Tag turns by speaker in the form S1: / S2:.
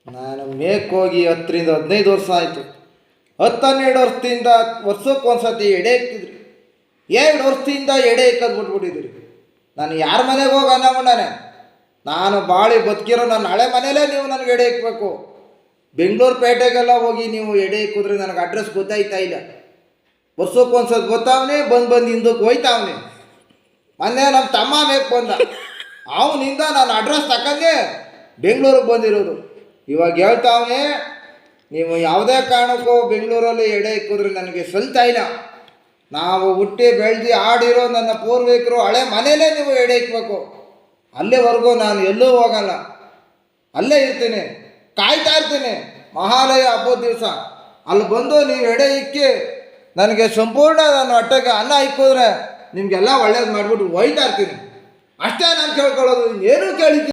S1: ನಾನು ಹೋಗಿ 10 ರಿಂದ 15 ವರ್ಷ ಆಯಿತು. 10-12 ವರ್ಷದಿಂದ ವರ್ಷಕ್ಕೊಂದ್ಸತಿ ಎಡೆ ಇಕ್ತಿದ್ರಿ. 2 ವರ್ಷದಿಂದ ಎಡೆ ಇಕ್ಕದು ಬಿಟ್ಬಿಟ್ಟಿದ್ರಿ. ನಾನು ಯಾರ ಮನೆಗೆ ಹೋಗಿ ಅನ್ನಕೊಂಡಾನೆ, ನಾನು ಬಾಳಿ ಬದುಕಿರೋ ನನ್ನ ಹಳೆ ಮನೇಲೇ ನೀವು ನನಗೆ ಎಡೆ ಇಕ್ಕಬೇಕು. ಬೆಂಗಳೂರು ಪೇಟೆಗೆಲ್ಲ ಹೋಗಿ ನೀವು ಎಡೆ ಇಕ್ಕಿದ್ರೆ ನನಗೆ ಅಡ್ರೆಸ್ ಗೊತ್ತಾಯ್ತಾ ಇಲ್ಲ. ವರ್ಷಕ್ಕೊಂದ್ಸತಿ ಗೊತ್ತಾವನೆ ಬಂದು ಹಿಂದಕ್ಕೆ ಹೋಯ್ತಾವನೆ. ಮೊನ್ನೆ ನಮ್ಮ ತಮ್ಮ ಬೇಕು ಬಂದ, ಅವನಿಂದ ನಾನು ಅಡ್ರೆಸ್ ತಕ್ಕಂಗೆ ಬೆಂಗಳೂರಿಗೆ ಬಂದಿರೋದು. ಇವಾಗ ಹೇಳ್ತಾವನೆ, ನೀವು ಯಾವುದೇ ಕಾರಣಕ್ಕೂ ಬೆಂಗಳೂರಲ್ಲಿ ಎಡೆ ಇಕ್ಕಿದ್ರೆ ನನಗೆ ಸಲ್ತಾ ಇಲ್ಲ. ನಾವು ಹುಟ್ಟಿ ಬೆಳೆದು ಆಡಿರೋ ನನ್ನ ಪೂರ್ವಿಕರು ಹಳೆ ಮನೇಲೇ ನೀವು ಎಡೆ ಇಕ್ಬೇಕು. ಅಲ್ಲಿವರೆಗೂ ನಾನು ಎಲ್ಲೂ ಹೋಗಲ್ಲ, ಅಲ್ಲೇ ಇರ್ತೀನಿ, ಕಾಯ್ತಾ ಇರ್ತೀನಿ. ಮಹಾಲಯ ಹಬ್ಬದ ದಿವಸ ಅಲ್ಲಿ ಬಂದು ನೀವು ಎಡೆ ಇಕ್ಕಿ ನನಗೆ ಸಂಪೂರ್ಣ ನನ್ನ ಹೊಟ್ಟೆಗೆ ಅನ್ನ ಇಕ್ಕಿದ್ರೆ ನಿಮಗೆಲ್ಲ ಒಳ್ಳೇದು ಮಾಡಿಬಿಟ್ಟು ಹೋಯ್ತಾ ಇರ್ತೀನಿ. ಅಷ್ಟೇ ನಾನು ಕೇಳ್ಕೊಳ್ಳೋದು, ಇನ್ನೇನು ಕೇಳಿ.